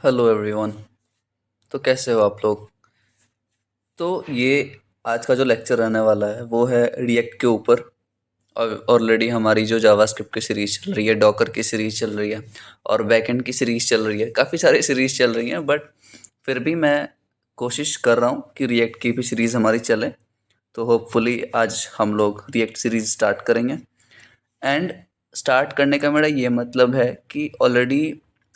Hello everyone. तो कैसे हो आप लोग? तो ये आज का जो लेक्चर रहने वाला है वो है रिएक्ट के ऊपर। और ऑलरेडी हमारी जो जावास्क्रिप्ट की सीरीज चल रही है, डॉकर की सीरीज चल रही है और बैकएंड की सीरीज चल रही है, काफ़ी सारी सीरीज चल रही हैं। बट फिर भी मैं कोशिश कर रहा हूँ कि रिएक्ट की भी सीरीज़ हमारी चले। तो होपफुली आज हम लोग रिएक्ट सीरीज स्टार्ट करेंगे। एंड स्टार्ट करने का मेरा ये मतलब है कि ऑलरेडी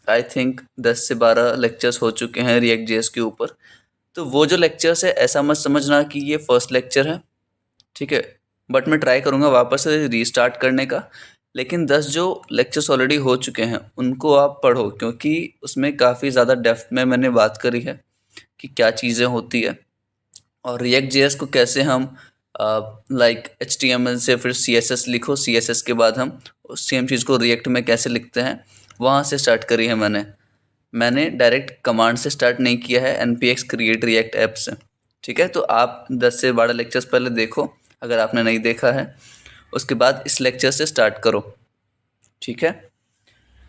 आई थिंक 10 से 12 लेक्चर्स हो चुके हैं रिएक्ट जेएस के ऊपर। तो वो जो लेक्चर्स है ऐसा मत समझना कि ये फर्स्ट लेक्चर है, ठीक है। बट मैं ट्राई करूँगा वापस से रीस्टार्ट करने का। लेकिन 10 जो लेक्चर्स ऑलरेडी हो चुके हैं उनको आप पढ़ो, क्योंकि उसमें काफ़ी ज़्यादा डेप्थ में मैंने बात करी है कि क्या चीज़ें होती है और रिएक्ट जेएस को कैसे हम लाइक HTML से फिर CSS लिखो, CSS के बाद हम सेम चीज़ को रिएक्ट में कैसे लिखते हैं, वहाँ से स्टार्ट करी है मैंने डायरेक्ट कमांड से स्टार्ट नहीं किया है npx create react ऐप से। ठीक है, तो आप 10 से 12 लेक्चर्स पहले देखो अगर आपने नहीं देखा है, उसके बाद इस लेक्चर से स्टार्ट करो। ठीक है,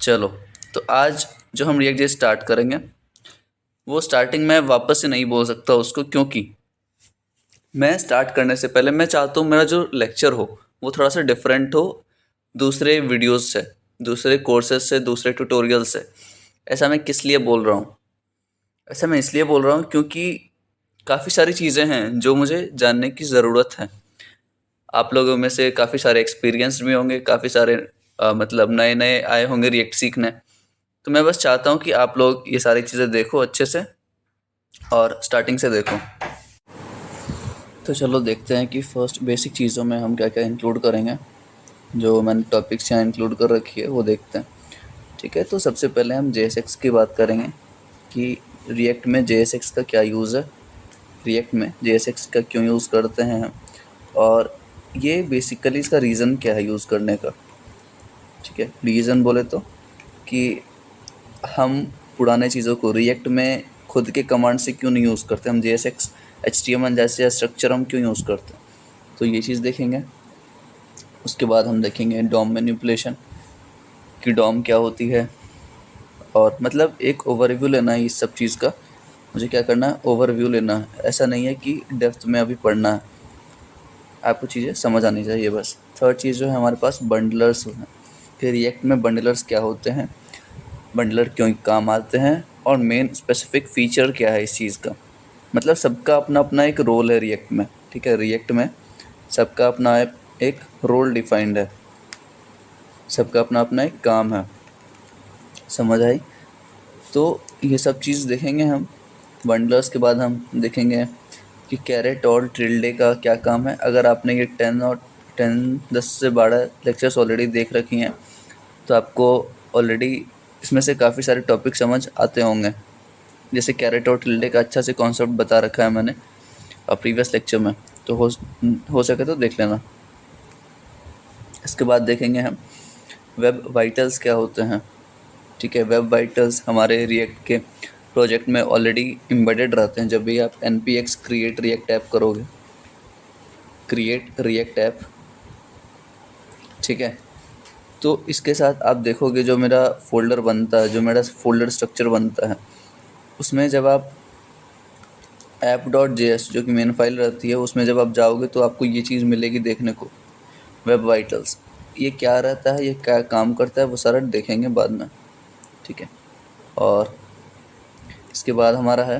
चलो। तो आज जो हम रिएक्ट जेएस स्टार्ट करेंगे वो स्टार्टिंग में वापस से नहीं बोल सकता उसको, क्योंकि मैं स्टार्ट करने से पहले मैं चाहता हूँ मेरा जो लेक्चर हो वो थोड़ा सा डिफरेंट हो दूसरे वीडियोस से, दूसरे कोर्सेज से, दूसरे ट्यूटोरियल से। ऐसा मैं किस लिए बोल रहा हूँ? ऐसा मैं इसलिए बोल रहा हूँ क्योंकि काफ़ी सारी चीज़ें हैं जो मुझे जानने की ज़रूरत है। आप लोगों में से काफ़ी सारे एक्सपीरियंस भी होंगे, काफ़ी सारे मतलब नए नए आए होंगे रिएक्ट सीखने। तो मैं बस चाहता हूँ कि आप लोग ये सारी चीज़ें देखो अच्छे से और स्टार्टिंग से देखो। तो चलो देखते हैं कि फर्स्ट बेसिक चीज़ों में हम क्या क्या इंक्लूड करेंगे। जो मैंने टॉपिक्स यहाँ इंक्लूड कर रखी है वो देखते हैं। ठीक है, तो सबसे पहले हम JSX की बात करेंगे कि रिएक्ट में JSX का क्या यूज़ है, रिएक्ट में JSX का क्यों यूज़ करते हैं हम, और ये बेसिकली इसका रीज़न क्या है यूज़ करने का। ठीक है, रीज़न बोले तो कि हम पुराने चीज़ों को रिएक्ट में खुद के कमांड से क्यों नहीं यूज़ करते, हम JSX HTML जैसे स्ट्रक्चर हम क्यों यूज़ करते हैं, तो ये चीज़ देखेंगे। उसके बाद हम देखेंगे डॉम मैनिपुलेशन कि डॉम क्या होती है, और मतलब एक ओवरव्यू लेना है इस सब चीज़ का। मुझे क्या करना है, ओवरव्यू लेना है, ऐसा नहीं है कि डेप्थ में अभी पढ़ना है, आपको चीज़ें समझ आनी चाहिए बस। थर्ड चीज़ जो है हमारे पास बंडलर्स हैं कि रिएक्ट में बंडलर्स क्या होते हैं, बंडलर क्यों काम आते हैं, और मेन स्पेसिफिक फ़ीचर क्या है इस चीज़ का। मतलब सबका अपना अपना एक रोल है रिएक्ट में। ठीक है, रिएक्ट में सबका अपना एक रोल डिफाइंड है, सबका अपना अपना एक काम है। समझ आई? तो ये सब चीज़ देखेंगे हम। बंडलर्स के बाद हम देखेंगे कि कैरेट और टिल्डे का क्या काम है। अगर आपने ये 10 से 12 लेक्चर्स ऑलरेडी देख रखी हैं तो आपको ऑलरेडी इसमें से काफ़ी सारे टॉपिक समझ आते होंगे। जैसे कैरेट और टिल्डे का अच्छा से कॉन्सेप्ट बता रखा है मैंने प्रीवियस लेक्चर में, तो हो सके तो देख लेना। इसके बाद देखेंगे हम वेब वाइटल्स क्या होते हैं। ठीक है, वेब वाइटल्स हमारे रिएक्ट के प्रोजेक्ट में ऑलरेडी एम्बेडेड रहते हैं। जब भी आप npx क्रिएट रिएक्ट ऐप करोगे, क्रिएट रिएक्ट ऐप, ठीक है, तो इसके साथ आप देखोगे जो मेरा फोल्डर बनता है, जो मेरा फोल्डर स्ट्रक्चर बनता है, उसमें जब आप app.js जो कि मेन फाइल रहती है उसमें जब आप जाओगे तो आपको ये चीज़ मिलेगी देखने को, वेब वाइटल्स। ये क्या रहता है, ये क्या काम करता है, वो सारा देखेंगे बाद में। ठीक है, और इसके बाद हमारा है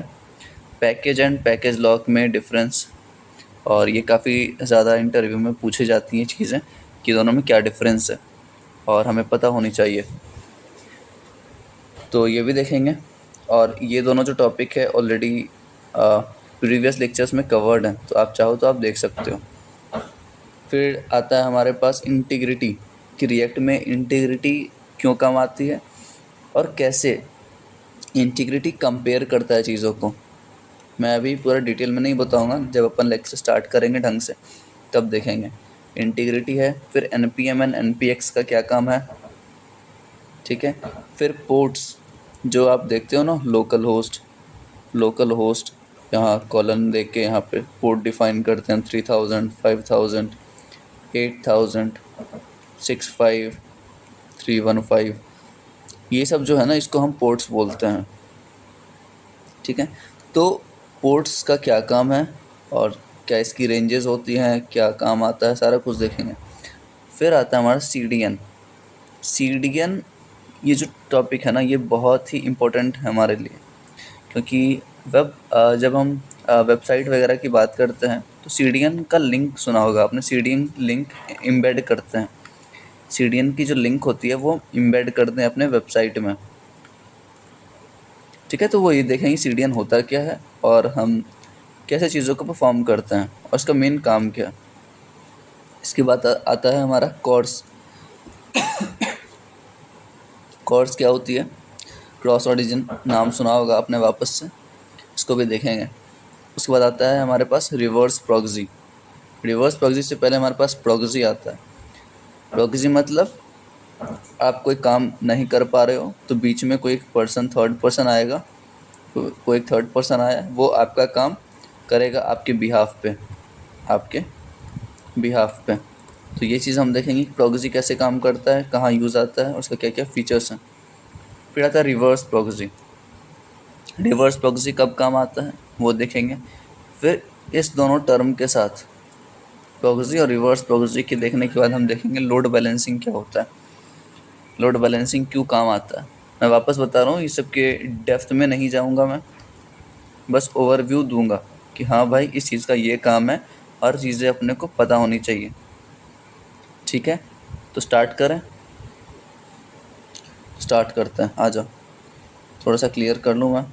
पैकेज एंड पैकेज लॉक में डिफरेंस। और ये काफ़ी ज़्यादा इंटरव्यू में पूछी जाती हैं चीज़ें कि दोनों में क्या डिफरेंस है और हमें पता होनी चाहिए, तो ये भी देखेंगे। और ये दोनों जो टॉपिक है ऑलरेडी प्रीवियस लेक्चर्स में कवर्ड हैं, तो आप चाहो तो आप देख सकते हो। फिर आता है हमारे पास इंटीग्रिटी कि रिएक्ट में इंटीग्रिटी क्यों काम आती है और कैसे इंटीग्रिटी कंपेयर करता है चीज़ों को। मैं अभी पूरा डिटेल में नहीं बताऊंगा, जब अपन लेक्चर स्टार्ट करेंगे ढंग से तब देखेंगे। इंटीग्रिटी है, फिर npm एंड npx का क्या काम है। ठीक है, फिर पोर्ट्स जो आप देखते हो ना, लोकल होस्ट यहाँ कॉलन दे के यहाँ पे पोर्ट डिफाइन करते हैं 3000, 5000, 8000, 65, 315, ये सब जो है ना इसको हम पोर्ट्स बोलते हैं। ठीक है। तो पोर्ट्स का क्या काम है और क्या इसकी रेंजेस होती हैं, क्या काम आता है, सारा कुछ देखेंगे। फिर आता है हमारा CDN। CDN ये जो टॉपिक है ना, ये बहुत ही इम्पोर्टेंट है हमारे लिए, क्योंकि जब हम वेबसाइट वगैरह की बात करते हैं तो CDN का लिंक सुना होगा आपने। CDN लिंक एम्बेड करते हैं। CDN की जो लिंक होती है वो एम्बेड करते हैं अपने वेबसाइट में। ठीक है, तो वो ये देखेंगे CDN होता क्या है और हम कैसे चीज़ों को परफॉर्म करते हैं और उसका मेन काम क्या है। इसके बाद आता है हमारा कोर्स। कोर्स क्या होती है? क्रॉस ओरिजिन, नाम सुना होगा आपने वापस से, इसको भी देखेंगे। उसके बाद आता है हमारे पास रिवर्स प्रॉक्सी। रिवर्स प्रॉक्सी से पहले हमारे पास प्रॉक्सी आता है। प्रॉक्सी मतलब आप कोई काम नहीं कर पा रहे हो तो बीच में कोई एक पर्सन, थर्ड पर्सन आएगा, कोई एक थर्ड पर्सन आया, वो आपका काम करेगा आपके बिहाफ पे, आपके बिहाफ पे। तो ये चीज़ हम देखेंगे कि प्रॉक्सी कैसे काम करता है, कहाँ यूज़ आता है और उसका क्या क्या फीचर्स हैं। फिर आता है रिवर्स प्रॉक्सी। रिवर्स प्रॉक्सी कब काम आता है वो देखेंगे। फिर इस दोनों टर्म के साथ, प्रॉक्सी और रिवर्स प्रॉक्सी के देखने के बाद हम देखेंगे लोड बैलेंसिंग क्या होता है, लोड बैलेंसिंग क्यों काम आता है। मैं वापस बता रहा हूँ, ये सब के डेप्थ में नहीं जाऊँगा मैं, बस ओवरव्यू दूंगा कि हाँ भाई इस चीज़ का ये काम है, हर चीज़ें अपने को पता होनी चाहिए। ठीक है, तो स्टार्ट करते हैं। आ जाओ, थोड़ा सा क्लियर कर लूँ मैं,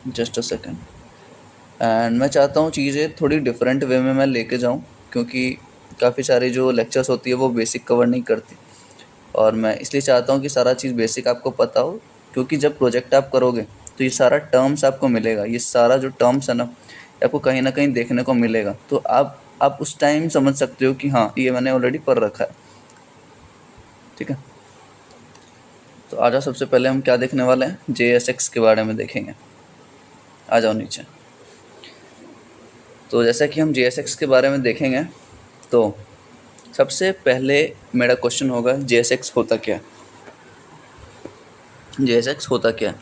जस्ट अ सेकेंड। एंड मैं चाहता हूँ चीज़ें थोड़ी डिफरेंट वे में मैं लेके जाऊँ, क्योंकि काफ़ी सारी जो लेक्चर्स होती है वो बेसिक कवर नहीं करती, और मैं इसलिए चाहता हूँ कि सारा चीज़ बेसिक आपको पता हो, क्योंकि जब प्रोजेक्ट आप करोगे तो ये सारा टर्म्स आपको मिलेगा, ये सारा जो टर्म्स है ना आपको कहीं ना कहीं देखने को मिलेगा, तो आप उस टाइम समझ सकते हो कि हाँ ये मैंने ऑलरेडी पढ़ रखा है। ठीक है, तो आ जाओ, सबसे पहले हम क्या देखने वाले हैं, JSX के बारे में देखेंगे। आ जाओ नीचे। तो जैसा कि हम JSX के बारे में देखेंगे, तो सबसे पहले मेरा क्वेश्चन होगा JSX होता क्या है। JSX होता क्या है?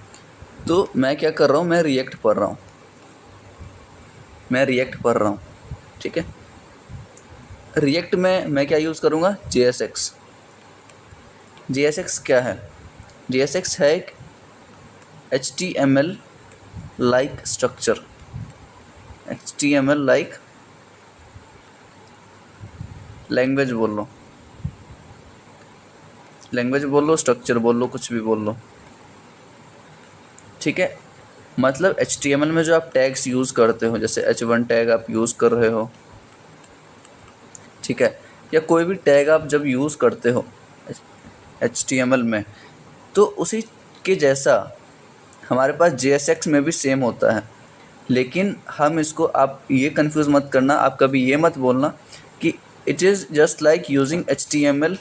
तो मैं क्या कर रहा हूँ, मैं रिएक्ट पढ़ रहा हूँ। ठीक है, रिएक्ट में मैं क्या यूज़ करूँगा, JSX। JSX क्या है? JSX है एक HTML like structure. HTML like language बोल लो, स्ट्रक्चर बोल लो, कुछ भी बोल लो। ठीक है, मतलब HTML में जो आप टैग्स यूज़ करते हो, जैसे H1 टैग आप यूज़ कर रहे हो, ठीक है, या कोई भी टैग आप जब यूज़ करते हो HTML में, तो उसी के जैसा हमारे पास JSX में भी सेम होता है। लेकिन हम इसको, आप ये कंफ्यूज मत करना, आप कभी ये मत बोलना कि it is just like using HTML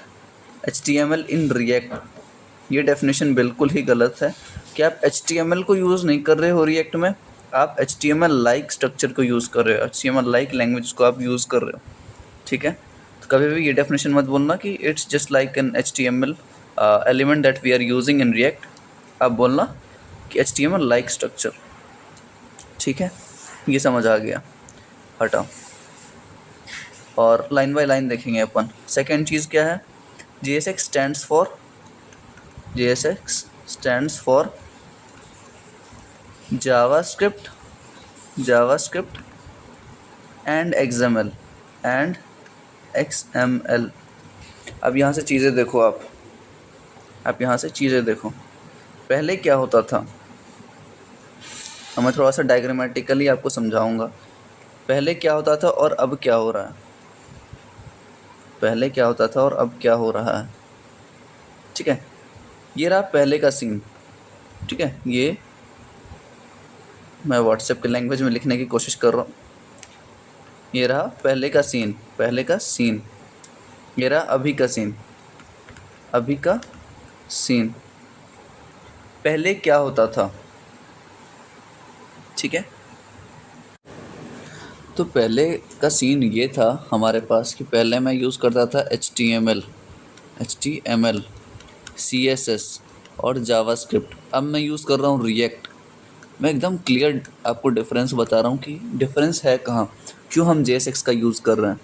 in react. ये डेफिनेशन बिल्कुल ही गलत है कि आप HTML को यूज़ नहीं कर रहे हो रिएक्ट में, आप HTML लाइक स्ट्रक्चर को यूज़ कर रहे हो, HTML लाइक लैंग्वेज को आप यूज़ कर रहे हो। ठीक है, तो कभी भी ये डेफिनेशन मत बोलना कि it's just like an HTML element that we are using in React. आप बोलना कि HTML लाइक स्ट्रक्चर। ठीक है, ये समझ आ गया, हटाओ। और लाइन बाय लाइन देखेंगे अपन। सेकेंड चीज़ क्या है, JSX stands for JavaScript and XML। अब यहाँ से चीज़ें देखो, आप यहाँ से चीज़ें देखो। पहले क्या होता था, मैं थोड़ा सा डायग्रामेटिकली आपको समझाऊंगा। पहले क्या होता था और अब क्या हो रहा है, ठीक है। ये रहा पहले का सीन। ठीक है, ये मैं व्हाट्सएप के लैंग्वेज में लिखने की कोशिश कर रहा हूँ। ये रहा पहले का सीन, ये रहा अभी का सीन। पहले क्या होता था, ठीक है। तो पहले का सीन ये था हमारे पास कि पहले मैं यूज़ करता था HTML, CSS, और जावास्क्रिप्ट। अब मैं यूज़ कर रहा हूँ रिएक्ट। मैं एकदम क्लियर आपको डिफरेंस बता रहा हूँ कि डिफरेंस है कहाँ, क्यों हम JSX का यूज़ कर रहे हैं।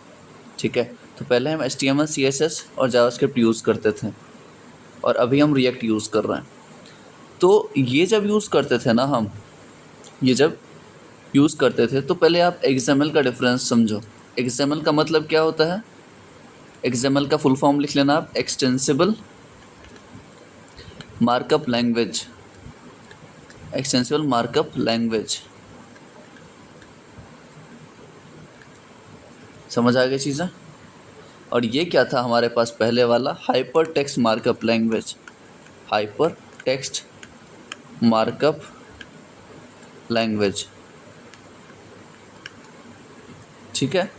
ठीक है, तो पहले हम HTML CSS और जावास्क्रिप्ट यूज़ करते थे और अभी हम रिएक्ट यूज़ कर रहे हैं। तो ये जब यूज़ करते थे ना हम, ये जब यूज़ करते थे तो पहले आप XML का डिफरेंस समझो। XML का मतलब क्या होता है? XML का फुल फॉर्म लिख लेना आप, extensible markup language. Extensible markup language, समझ आ गई चीज़ें। और ये क्या था हमारे पास पहले वाला? Hyper text markup language. Hyper text markup language, ठीक है।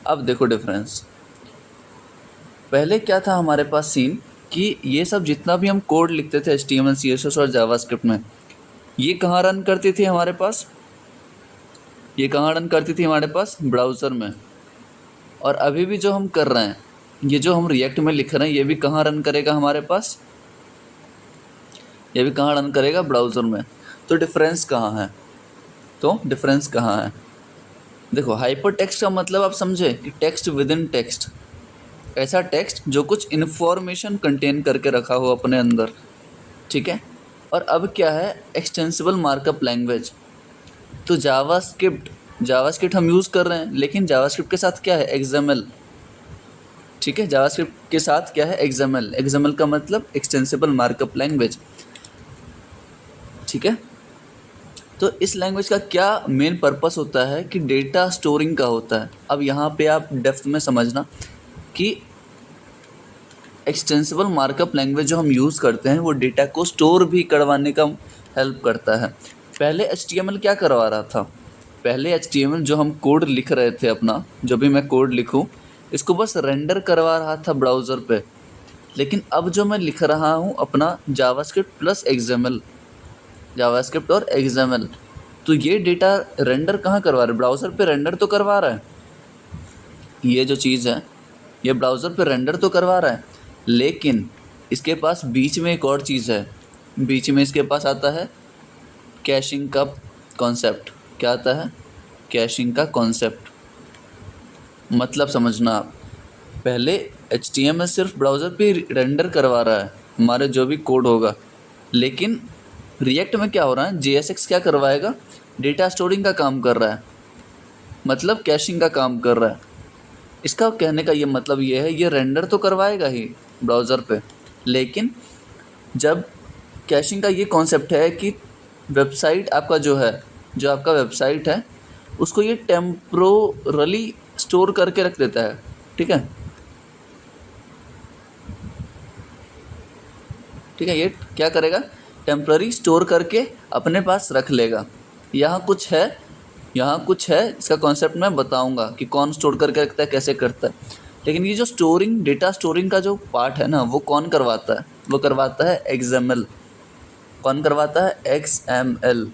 अब देखो डिफरेंस। पहले क्या था हमारे पास सीन कि ये सब जितना भी हम कोड लिखते थे HTML CSS और जावास्क्रिप्ट में, ये कहाँ रन करती थी हमारे पास? ये कहाँ रन करती थी हमारे पास? ब्राउज़र में। और अभी भी जो हम कर रहे हैं, ये जो हम रिएक्ट में लिख रहे हैं, ये भी कहाँ रन करेगा हमारे पास? ये भी कहाँ रन करेगा? ब्राउज़र में। तो डिफरेंस कहाँ है? तो डिफरेंस कहाँ है? देखो, हाइपर टेक्स्ट का मतलब आप समझे कि टेक्स्ट विद इन टेक्स्ट, ऐसा टेक्स्ट जो कुछ इन्फॉर्मेशन कंटेन करके रखा हो अपने अंदर, ठीक है। और अब क्या है? Extensible markup language. तो जावास्क्रिप्ट हम यूज़ कर रहे हैं, लेकिन जावास्क्रिप्ट के साथ क्या है? XML, ठीक है। जावास्क्रिप्ट के साथ क्या है? XML का मतलब एक्सटेंसिबल मार्कअप लैंग्वेज, ठीक है। तो इस लैंग्वेज का क्या मेन पर्पस होता है कि डेटा स्टोरिंग का होता है। अब यहाँ पे आप डेप्थ में समझना कि एक्सटेंसिबल मार्कअप लैंग्वेज जो हम यूज़ करते हैं वो डेटा को स्टोर भी करवाने का हेल्प करता है। पहले HTML क्या करवा रहा था? पहले HTML जो हम कोड लिख रहे थे अपना, जो भी मैं कोड लिखूं, इसको बस रेंडर करवा रहा था ब्राउज़र पे। लेकिन अब जो मैं लिख रहा हूँ अपना जावास्क्रिप्ट प्लस XML, जावास्क्रिप्ट और XML, तो ये डेटा रेंडर कहाँ करवा रहा है? ब्राउज़र पे रेंडर तो करवा रहा है। ये जो चीज़ है, ये ब्राउज़र पे रेंडर तो करवा रहा है, लेकिन इसके पास बीच में एक और चीज़ है। बीच में इसके पास आता है कैशिंग का कॉन्सेप्ट। क्या आता है? कैशिंग का कॉन्सेप्ट। मतलब समझना आप, पहले HTML सिर्फ ब्राउज़र पे रेंडर करवा रहा है हमारे जो भी कोड होगा, लेकिन रिएक्ट में क्या हो रहा है? JSX क्या करवाएगा? डेटा स्टोरिंग का काम कर रहा है, मतलब कैशिंग का काम कर रहा है। इसका कहने का ये मतलब ये है, ये रेंडर तो करवाएगा ही ब्राउज़र पे, लेकिन जब कैशिंग का ये कॉन्सेप्ट है कि वेबसाइट आपका जो है, जो आपका वेबसाइट है, उसको ये टेम्पोरली स्टोर करके रख देता है, ठीक है। ठीक है, ये क्या करेगा? टेम्पररी स्टोर करके अपने पास रख लेगा। यहाँ कुछ है, यहाँ कुछ है, इसका कॉन्सेप्ट मैं बताऊंगा कि कौन स्टोर करके रखता है, कैसे करता है। लेकिन ये जो स्टोरिंग, डेटा स्टोरिंग का जो पार्ट है ना, वो कौन करवाता है? वो करवाता है XML। कौन करवाता है? XML।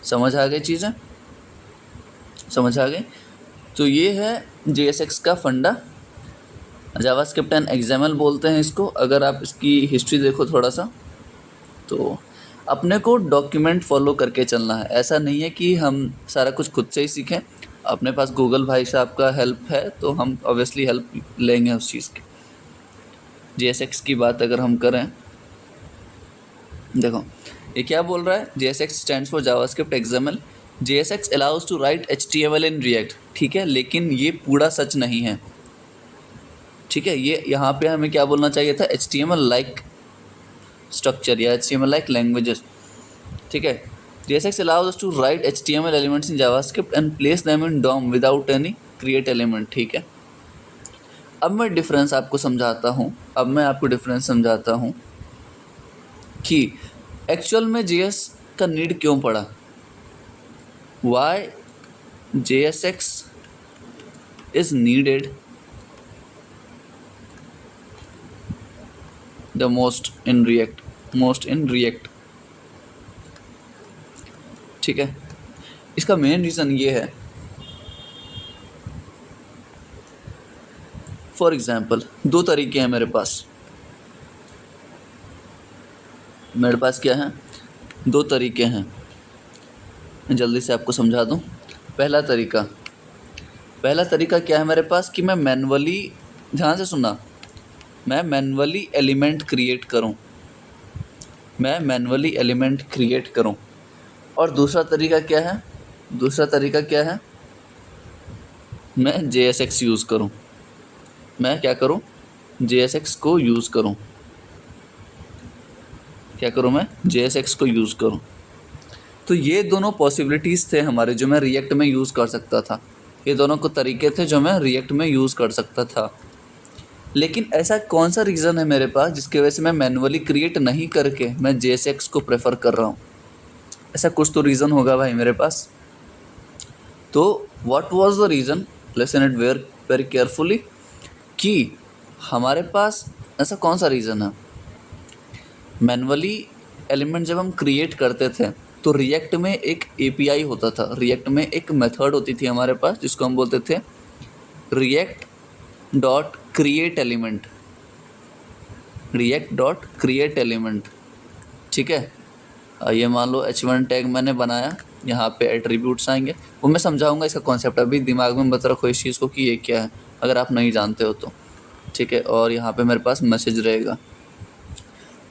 समझ आ गई चीज़ें? समझ आ गई। तो ये है JSX का फंडा। जावास्क्रिप्ट एंड XML बोलते हैं इसको। अगर आप इसकी हिस्ट्री देखो थोड़ा सा, तो अपने को डॉक्यूमेंट फॉलो करके चलना है। ऐसा नहीं है कि हम सारा कुछ खुद से ही सीखें। अपने पास गूगल भाई साहब का हेल्प है, तो हम ऑब्वियसली हेल्प लेंगे उस चीज़ की। JSX की बात अगर हम करें, देखो ये क्या बोल रहा है? JSX stands for JavaScript XML। JSX allows to write HTML in React, ठीक है, लेकिन ये पूरा सच नहीं है, ठीक है। ये यहाँ पे हमें क्या बोलना चाहिए था? HTML लाइक स्ट्रक्चर या HTML लाइक लैंग्वेजेस, ठीक है। JSX allows us to write HTML elements in JavaScript and place them in DOM without any create element, ठीक है। अब मैं डिफरेंस आपको समझाता हूँ, कि एक्चुअल में JS का नीड क्यों पड़ा। Why JSX is needed the most in React, ठीक है। इसका मेन रीज़न ये है, फॉर एग्जाम्पल दो तरीके हैं मेरे पास। मेरे पास क्या है, दो तरीके हैं, मैं जल्दी से आपको समझा दूं। पहला तरीका पहला तरीका क्या है मेरे पास कि मैं मैन्युअली, ध्यान से सुनना, मैं मैन्युअली एलिमेंट क्रिएट करूं। और दूसरा तरीका क्या है, मैं JSX यूज़ करूं। मैं क्या करूं, JSX को यूज़ करूं। मैं JSX को यूज़ करूं। तो ये दोनों पॉसिबिलिटीज़ थे हमारे, जो मैं रिएक्ट में यूज़ कर सकता था। ये दोनों को तरीके थे जो मैं रिएक्ट में यूज़ कर सकता था। लेकिन ऐसा कौन सा रीज़न है मेरे पास जिसकी वजह से मैं मैन्युअली क्रिएट नहीं करके मैं JSX को प्रेफर कर रहा हूँ? ऐसा कुछ तो रीज़न होगा भाई मेरे पास। तो what was the reason, listen it very very carefully, कि हमारे पास ऐसा कौन सा रीज़न है। मैन्युअली एलिमेंट जब हम क्रिएट करते थे तो रिएक्ट में एक API होता था, रिएक्ट में एक मेथड होती थी हमारे पास जिसको हम बोलते थे रिएक्ट डॉट क्रिएट एलिमेंट। ठीक है। ये मान लो H1 टैग मैंने बनाया, यहाँ पे एट्रीब्यूट्स आएंगे, वो मैं समझाऊंगा इसका कॉन्सेप्ट, अभी दिमाग में मत रखो इस चीज़ को कि ये क्या है, अगर आप नहीं जानते हो तो। ठीक है। और यहाँ पे मेरे पास मैसेज रहेगा।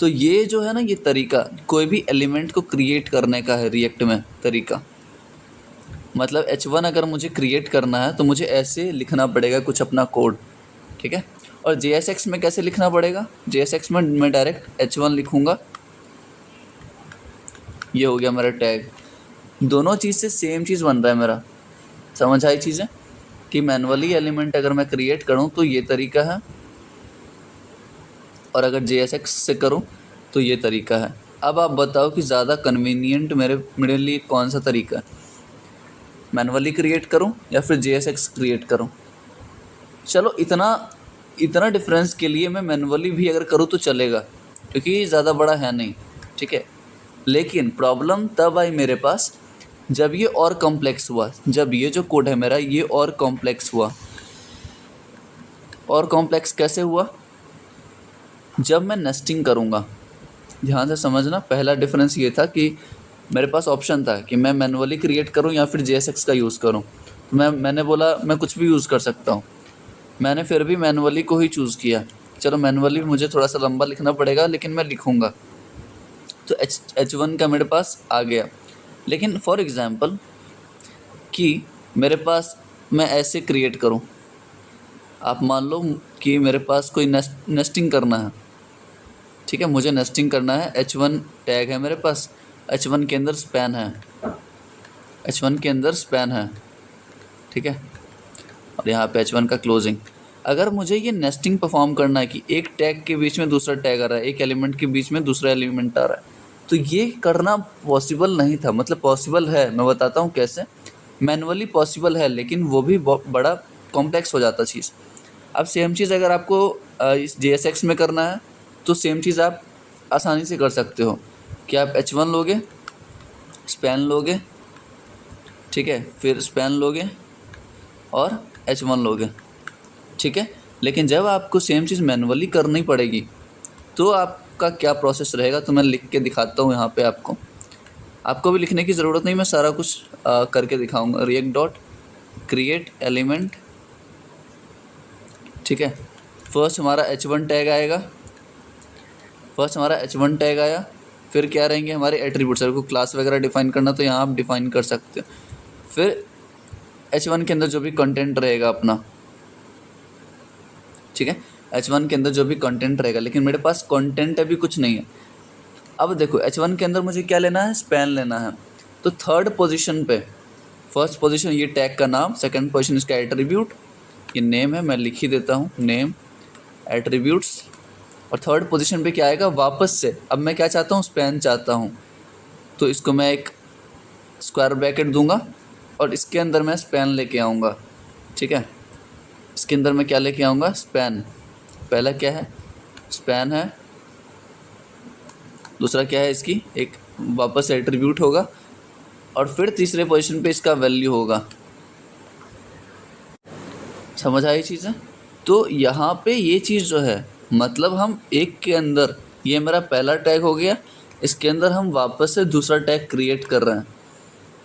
तो ये जो है ना, ये तरीका कोई भी एलिमेंट को क्रिएट करने का है रिएक्ट में तरीका। मतलब H1 अगर मुझे क्रिएट करना है तो मुझे ऐसे लिखना पड़ेगा कुछ अपना कोड। ठीक है। और JSX में कैसे लिखना पड़ेगा, JSX में मैं डायरेक्ट H1 लिखूँगा, ये हो गया मेरा टैग। दोनों चीज़ से सेम चीज़ बन रहा है मेरा। समझ आई चीज़ें कि मैनुअली एलिमेंट अगर मैं क्रिएट करूँ तो ये तरीका है, और अगर JSX से करूँ तो ये तरीका है। अब आप बताओ कि ज़्यादा कन्वीनियंट मेरे लिए कौन सा तरीका है, मैनुअली क्रिएट करूँ या फिर JSX क्रिएट करूँ? चलो इतना डिफरेंस के लिए मैं मैनुअली भी अगर करूँ तो चलेगा, क्योंकि ज़्यादा बड़ा है नहीं। ठीक है। लेकिन प्रॉब्लम तब आई मेरे पास जब ये और कॉम्प्लेक्स हुआ, जब ये जो कोड है मेरा ये और कॉम्प्लेक्स हुआ। और कॉम्प्लेक्स कैसे हुआ, जब मैं नेस्टिंग करूँगा। ध्यान से समझना, पहला डिफरेंस ये था कि मेरे पास ऑप्शन था कि मैं मैनुअली क्रिएट करूँ या फिर JSX का यूज़ करूँ। तो मैंने बोला मैं कुछ भी यूज़ कर सकता हूँ। मैंने फिर भी मैनुअली को ही चूज़ किया। चलो मैनुअली मुझे थोड़ा सा लंबा लिखना पड़ेगा लेकिन मैं लिखूँगा। तो H1 का मेरे पास आ गया। लेकिन फॉर एग्ज़ाम्पल कि मेरे पास मैं ऐसे क्रिएट करूं, आप मान लो कि मेरे पास कोई नेस्टिंग करना है। ठीक है, मुझे नेस्टिंग करना है। H1 टैग है मेरे पास, H1 के अंदर स्पैन है। ठीक है। और यहाँ पे H1 का क्लोजिंग। अगर मुझे ये नेस्टिंग परफॉर्म करना है कि एक टैग के बीच में दूसरा टैग आ रहा है, एक एलिमेंट के बीच में दूसरा एलिमेंट आ रहा है, तो ये करना पॉसिबल नहीं था। मतलब पॉसिबल है, मैं बताता हूँ कैसे। मैनुअली पॉसिबल है लेकिन वो भी बहुत बड़ा कॉम्प्लेक्स हो जाता चीज़। अब सेम चीज़ अगर आपको इस JSX में करना है तो सेम चीज़ आप आसानी से कर सकते हो कि आप H1 लोगे, स्पैन लोगे, ठीक है, फिर स्पैन लोगे और H1 लोगे। ठीक है। लेकिन जब आपको सेम चीज़ मैनुअली करनी पड़ेगी तो आपका क्या प्रोसेस रहेगा, तो मैं लिख के दिखाता हूँ यहाँ पे आपको भी लिखने की ज़रूरत नहीं, मैं सारा कुछ करके दिखाऊंगा। React dot create element. ठीक है। फर्स्ट हमारा H1 टैग आया। फिर क्या रहेंगे हमारे एट्रीब्यूट्स। अगर को क्लास वगैरह डिफाइन करना तो यहाँ आप डिफाइन कर सकते हो। फिर H1 के अंदर जो भी कंटेंट रहेगा अपना, ठीक है, H1 के अंदर जो भी कंटेंट रहेगा। लेकिन मेरे पास कंटेंट अभी कुछ नहीं है। अब देखो H1 के अंदर मुझे क्या लेना है, स्पैन लेना है। तो थर्ड पोजीशन पे, फर्स्ट पोजीशन ये टैग का नाम, सेकंड पोजीशन इसका एट्रीब्यूट, ये नेम है, मैं लिख ही देता हूँ नेम एट्रीब्यूट्स। और थर्ड पोजीशन पे क्या आएगा वापस से, अब मैं क्या चाहता हूँ, स्पैन चाहता हूँ। तो इसको मैं एक स्क्वायर ब्रैकेट दूंगा और इसके अंदर मैं स्पैन लेके आऊँगा। ठीक है। इसके अंदर मैं क्या लेके आऊँगा, स्पैन। पहला क्या है, स्पैन है। दूसरा क्या है, इसकी एक वापस एट्रीब्यूट होगा। और फिर तीसरे पोजीशन पे इसका वैल्यू होगा। समझ आई चीज़ें? तो यहाँ पे ये चीज़ जो है, मतलब हम एक के अंदर, ये मेरा पहला टैग हो गया, इसके अंदर हम वापस से दूसरा टैग क्रिएट कर रहे हैं।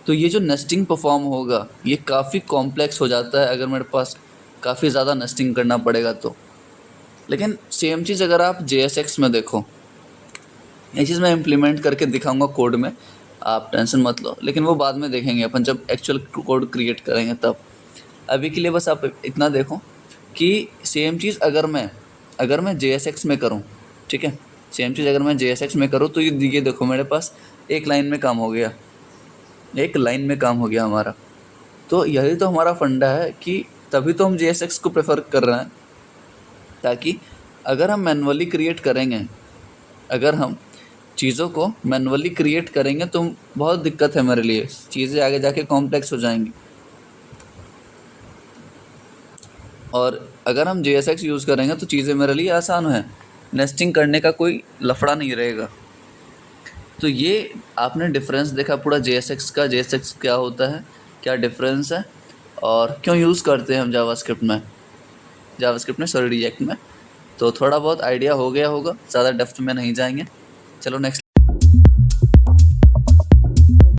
तो ये जो नेस्टिंग परफॉर्म होगा ये काफ़ी कॉम्प्लेक्स हो जाता है अगर मेरे पास काफ़ी ज़्यादा नेस्टिंग करना पड़ेगा तो। लेकिन सेम चीज़ अगर आप JSX में देखो, ये चीज़ मैं इम्प्लीमेंट करके दिखाऊंगा कोड में, आप टेंशन मत लो, लेकिन वो बाद में देखेंगे अपन जब एक्चुअल कोड क्रिएट करेंगे तब। अभी के लिए बस आप इतना देखो कि सेम चीज़ अगर मैं JSX में करूँ, ठीक है, सेम चीज़ अगर मैं JSX में करूँ तो ये देखो मेरे पास एक लाइन में काम हो गया, एक लाइन में काम हो गया हमारा। तो यही तो हमारा फंडा है कि तभी तो हम JSX को प्रेफर कर रहे हैं, ताकि अगर हम मैनुअली क्रिएट करेंगे, अगर हम चीज़ों को मैनुअली क्रिएट करेंगे तो बहुत दिक्कत है मेरे लिए, चीज़ें आगे जाके कॉम्प्लेक्स हो जाएंगी। और अगर हम JSX यूज़ करेंगे तो चीज़ें मेरे लिए आसान है, नेस्टिंग करने का कोई लफड़ा नहीं रहेगा। तो ये आपने डिफरेंस देखा पूरा JSX का, JSX क्या होता है, क्या डिफरेंस है और क्यों यूज़ करते हैं हम जावास्क्रिप्ट में सॉरी रिएक्ट में। तो थोड़ा बहुत आइडिया हो गया होगा, ज़्यादा डेप्थ में नहीं जाएंगे। चलो नेक्स्ट